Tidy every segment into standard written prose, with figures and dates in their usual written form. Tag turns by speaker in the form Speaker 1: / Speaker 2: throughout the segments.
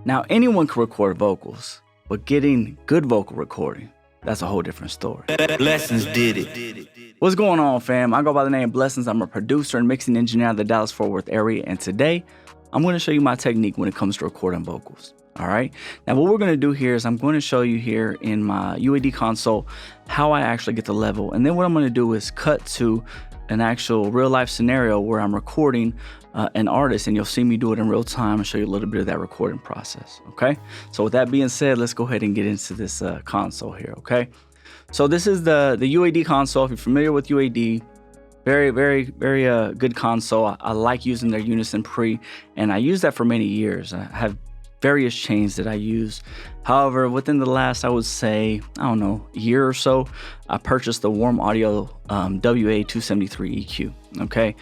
Speaker 1: Now, anyone can record vocals, but getting good vocal recording, that's a whole different story.
Speaker 2: Blessons did it.
Speaker 1: What's going on, fam? I go by the name Blessons. I'm a producer and mixing engineer in the Dallas-Fort Worth area, and today I'm going to show you my technique when it comes to recording vocals. All right. Now, what we're going to do here is I'm going to show you here in my UAD console how I actually get the level, and then what I'm going to do is cut to an actual real life scenario where I'm recording an artist, and you'll see me do it in real time and show you a little bit of that recording process. Okay. So with that being said, let's go ahead and get into this console here. Okay. So this is the UAD console. If you're familiar with UAD, very good console. I like using their Unison pre, and I use that for many years. I have various chains that I use. However, within the last, I would say, I don't know, year or so, I purchased the Warm Audio WA 273 EQ. Okay.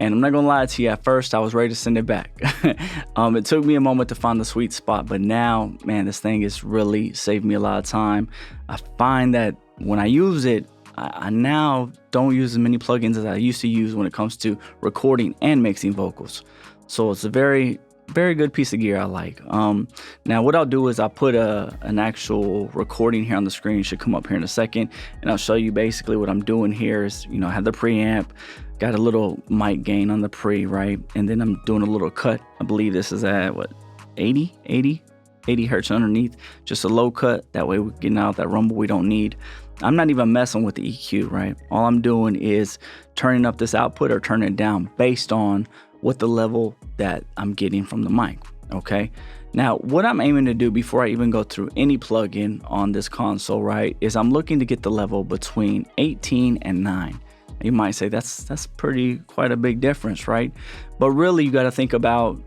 Speaker 1: And I'm not gonna lie to you, at first I was ready to send it back. It took me a moment to find the sweet spot, but now, man, this thing has really saved me a lot of time. I find that when I use it, I now don't use as many plugins as I used to use when it comes to recording and mixing vocals. So it's a very good piece of gear I like. Now what I'll do is I'll put an actual recording here on the screen. It should come up here in a second, and I'll show you basically what I'm doing here is, you know, I have the preamp, got a little mic gain on the pre, right? And then I'm doing a little cut. I believe this is at what, 80 hertz underneath, just a low cut. That way we're getting out that rumble we don't need. I'm not even messing with the EQ, right? All I'm doing is turning up this output or turning it down based on what the level that I'm getting from the mic, okay? Now, what I'm aiming to do before I even go through any plugin on this console, right, is I'm looking to get the level between 18 and 9. You might say that's quite a big difference, right? But really, you got to think about,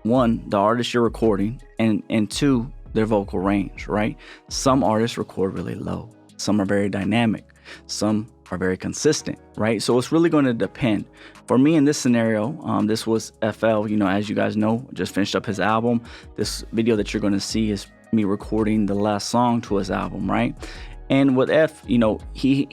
Speaker 1: one, the artist you're recording, and two, their vocal range, right? Some artists record really low. Some are very dynamic. Some are very consistent, right? So it's really going to depend. For me in this scenario, this was FL, you know, as you guys know, just finished up his album. This video that you're going to see is me recording the last song to his album, right? And with F, you know, he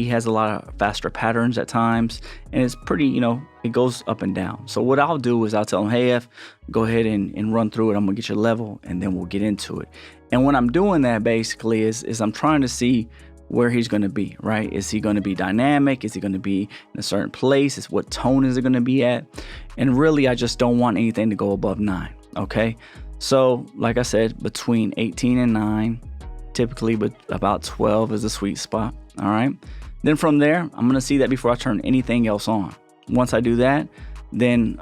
Speaker 1: has a lot of faster patterns at times, and it's pretty, you know, it goes up and down. So what I'll do is I'll tell him, hey F, go ahead and run through it. I'm gonna get your level, and then we'll get into it. And when I'm doing that, basically is I'm trying to see where he's going to be, right? Is he going to be dynamic? Is he going to be in a certain place? Is what tone is it going to be at? And really, I just don't want anything to go above 9, okay? So like I said, between 18 and 9, typically, but about 12 is the sweet spot, all right? Then from there, I'm going to see that before I turn anything else on. Once I do that, then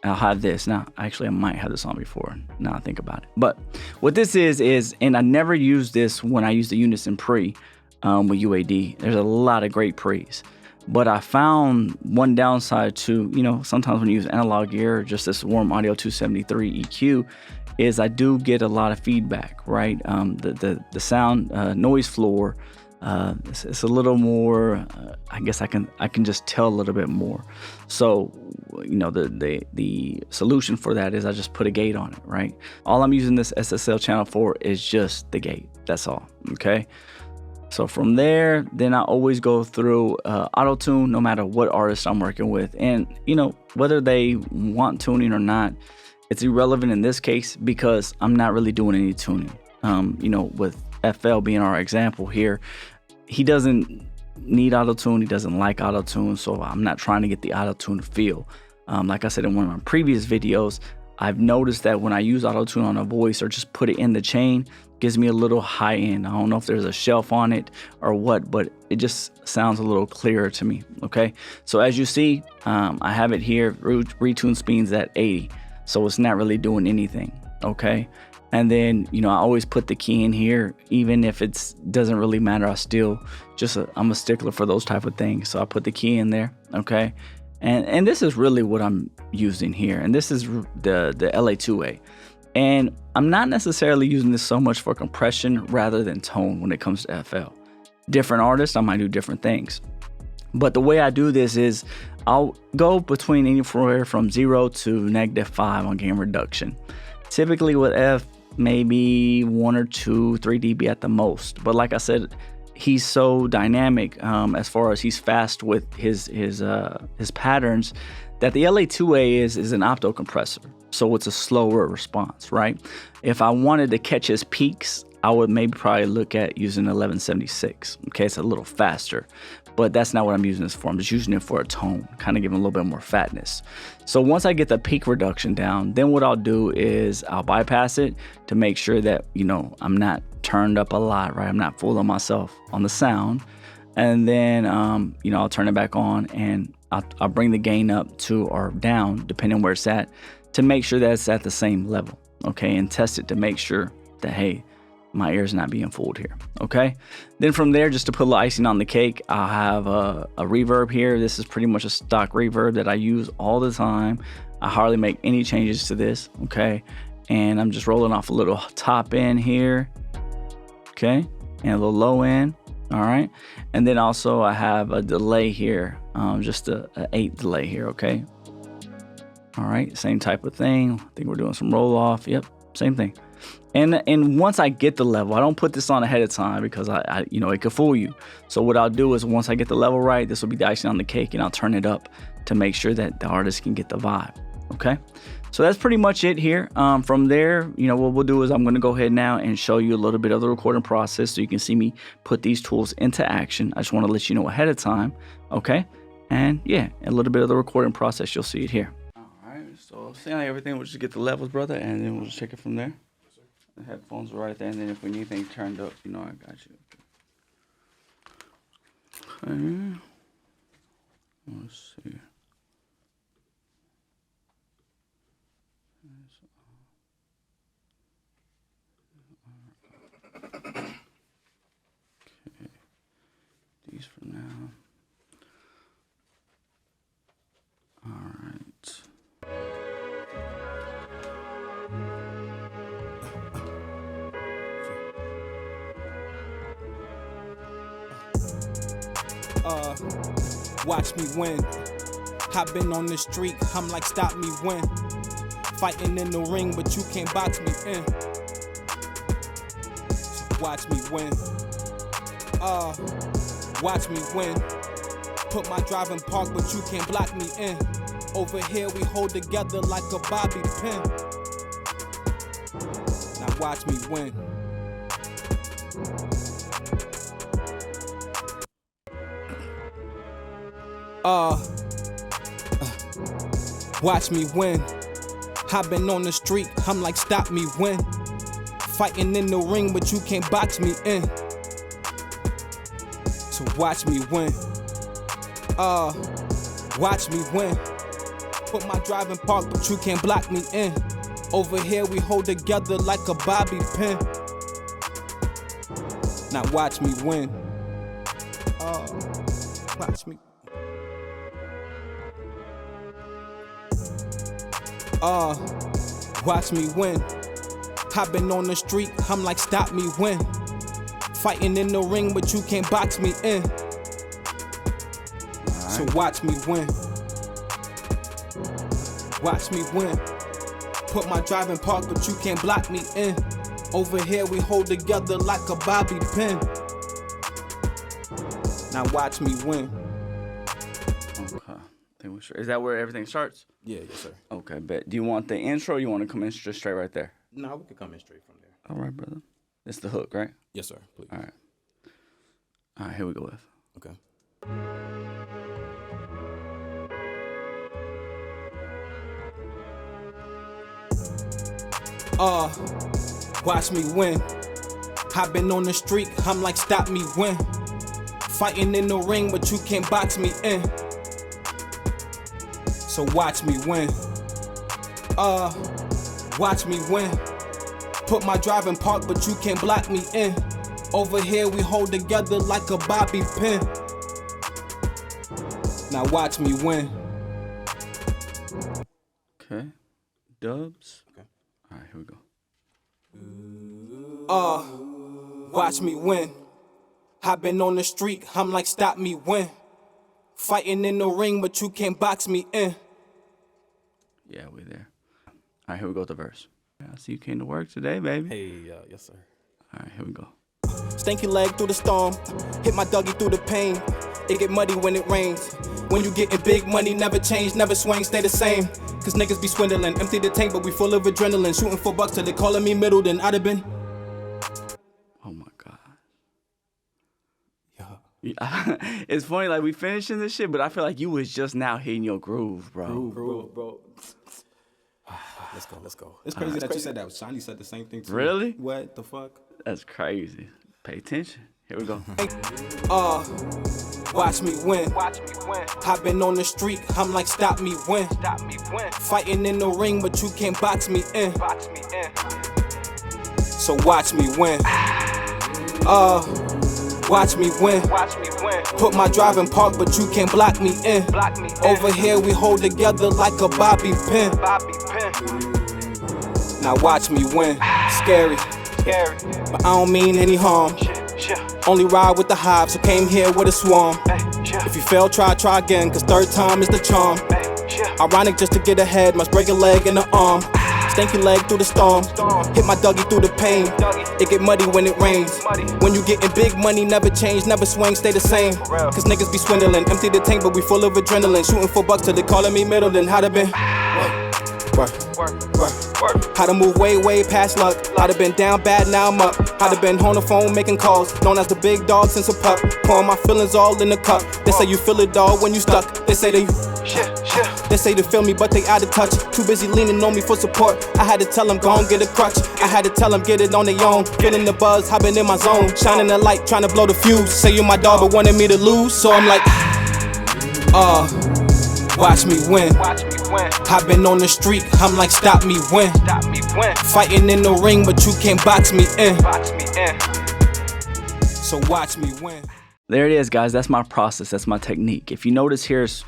Speaker 1: I'll have this. Now, actually, I might have this on before. Now I think about it. But what this is, and I never used this when I used the Unison pre, with UAD. There's a lot of great pre's, but I found one downside to, you know, sometimes when you use analog gear, just this Warm Audio 273 EQ, is I do get a lot of feedback, right? The sound noise floor, it's a little more, I guess I can just tell a little bit more. So, you know, the solution for that is I just put a gate on it, right? All I'm using this SSL channel for is just the gate. That's all, okay? So from there, then I always go through auto-tune no matter what artist I'm working with. And, you know, whether they want tuning or not, it's irrelevant in this case because I'm not really doing any tuning. You know, with FL being our example here, he doesn't need auto-tune. He doesn't like auto-tune. So I'm not trying to get the auto-tune feel. Like I said in one of my previous videos, I've noticed that when I use auto-tune on a voice or just put it in the chain, it gives me a little high end. I don't know if there's a shelf on it or what, but it just sounds a little clearer to me, okay? So as you see, I have it here, retune speeds at 80, so it's not really doing anything, okay? And then, you know, I always put the key in here, even if it doesn't really matter. I still I'm a stickler for those type of things, so I put the key in there, okay? And this is really what I'm using here. And this is the LA2A. And I'm not necessarily using this so much for compression rather than tone when it comes to FL. Different artists, I might do different things. But the way I do this is I'll go between anywhere from 0 to -5 on gain reduction. Typically with F, maybe 1 or 2, 3 dB at the most. But like I said, he's so dynamic as far as he's fast with his patterns that the LA2A is an opto compressor, so it's a slower response, right? If I wanted to catch his peaks, I would maybe probably look at using 1176. Okay, it's a little faster, but that's not what I'm using this for. I'm just using it for a tone, kind of giving a little bit more fatness. So once I get the peak reduction down, then what I'll do is I'll bypass it to make sure that, you know, I'm not turned up a lot, right? I'm not fooling myself on the sound. And then, you know, I'll turn it back on and I'll bring the gain up to or down, depending on where it's at, to make sure that it's at the same level, okay? And test it to make sure that, hey, my ear's not being fooled here, okay? Then from there, just to put a little icing on the cake, I'll have a reverb here. This is pretty much a stock reverb that I use all the time. I hardly make any changes to this, okay? And I'm just rolling off a little top end here, okay? And a little low end, all right? And then also I have a delay here, just a 8 delay here, okay? All right, same type of thing. I think we're doing some roll off. Yep, same thing. And once I get the level, I don't put this on ahead of time because I you know, it could fool you. So what I'll do is once I get the level right, this will be the icing on the cake, and I'll turn it up to make sure that the artist can get the vibe. Okay, so that's pretty much it here. From there, you know, what we'll do is I'm going to go ahead now and show you a little bit of the recording process so you can see me put these tools into action. I just want to let you know ahead of time. Okay, and yeah, a little bit of the recording process, you'll see it here. All right, so seeing like everything, we'll just get the levels, brother, and then we'll just take it from there. The headphones are right there, and then if we need anything turned up, you know, I got you. Okay. Let's see. Okay. These for now. All right.
Speaker 3: Watch me win. I've been on the street, I'm like, stop me when. Fighting in the ring, but you can't box me in. So watch me win. Watch me win. Put my drive in park, but you can't block me in. Over here we hold together like a bobby pin. Now watch me win. Watch me win. I've been on the street, I'm like, stop me when. Fighting in the ring, but you can't box me in. So watch me win. Watch me win. Put my drive in park, but you can't block me in. Over here we hold together like a bobby pin. Now watch me win. Watch me. Watch me win. I've been on the street, I'm like, stop me when. Fighting in the ring, but you can't box me in. So watch me win. Watch me win. Put my drive in park, but you can't block me in. Over here we hold together like a bobby pin. Now watch me win.
Speaker 1: Okay. Is that where everything starts?
Speaker 3: Yeah, yes sir.
Speaker 1: Okay, bet. Do you want the intro or you want to come in just straight right there?
Speaker 3: No, we could come in straight from there.
Speaker 1: All right, brother. It's the hook, right?
Speaker 3: Yes sir, please.
Speaker 1: All right. All right, here we go with.
Speaker 3: Okay. Watch me win. I've been on the street, I'm like, stop me when. Fighting in the ring, but you can't box me in. So watch me win. Watch me win. Put my drive in park, but you can't block me in. Over here we hold together like a bobby pin. Now watch me win.
Speaker 1: Okay. Dubs.
Speaker 3: Okay.
Speaker 1: All right, here we go.
Speaker 3: Watch me win. I've been on the street, I'm like, stop me when. Fighting in the ring, but you can't box me in.
Speaker 1: Yeah, we're there. All right, here we go with the verse. I see you came to work today, baby.
Speaker 3: Hey, yes sir.
Speaker 1: All right, here we go.
Speaker 3: Stanky leg through the storm, hit my Dougie through the pain. It get muddy when it rains. When you getting big money, never change, never swing, stay the same. Cause niggas be swindling, empty the tank, but we full of adrenaline. Shooting for bucks till they calling me Middleton. I'd have been.
Speaker 1: Oh my God. Yeah. It's funny, like we finishing this shit, but I feel like you was just now hitting your groove, bro.
Speaker 3: Bro. Let's go. It's crazy that you said that. Shiny said the same thing too.
Speaker 1: Really?
Speaker 3: What the fuck?
Speaker 1: That's crazy. Pay attention. Here we go.
Speaker 3: Watch me win. I've been on the street, I'm like stop me when. Fighting in the ring, but you can't box me in. So watch me win. Watch me win. Put my driving park, but you can't block me in. Over here we hold together like a bobby pin. Now watch me win. Scary, but I don't mean any harm. Only ride with the hive, so came here with a swarm. If you fail, try again, cause third time is the charm. Ironic just to get ahead, must break a leg and an arm. Stanky leg through the storm, hit my Dougie through the pain. It get muddy when it rains. When you getting big money, never change, never swing, stay the same. Cause niggas be swindling, empty the tank, but we full of adrenaline. Shooting for bucks till they calling me Middleton. How'd have been? How to move way past luck. I'd have been down bad, now I'm up. I'd have been on the phone making calls, known as the big dog since a pup. Pouring my feelings all in the cup. They say you feel it all when you stuck. They say they feel me, but they out of touch. Too busy leaning on me for support. I had to tell them, go on, get a crutch. I had to tell them, get it on their own. Feeling the buzz, hopping in my zone. Shining the light, trying to blow the fuse. Say you my dog, but wanted me to lose. So I'm like, watch me win. I've been on the street, I'm like stop me when. Fighting in the ring, but you can't box me in. So watch me win.
Speaker 1: There it is, guys. That's my process. That's my technique. If you notice, here's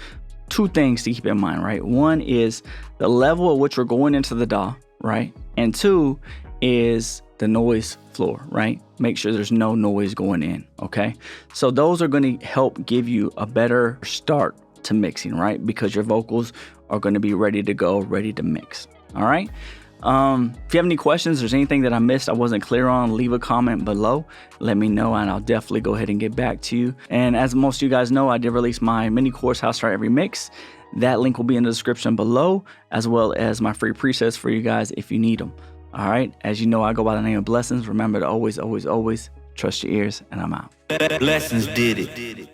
Speaker 1: two things to keep in mind, right? One is the level at which we're going into the DAW, right? And two is the noise floor, right? Make sure there's no noise going in, okay? So those are going to help give you a better start to mixing, right? Because your vocals are going to be ready to go, ready to mix. All right. If you have any questions, there's anything that I missed, I wasn't clear on, leave a comment below. Let me know and I'll definitely go ahead and get back to you. And as most of you guys know, I did release my mini course, How to Start Every Mix. That link will be in the description below, as well as my free presets for you guys if you need them. All right. As you know, I go by the name of Blessons. Remember to always trust your ears, and I'm out.
Speaker 2: Blessons did it.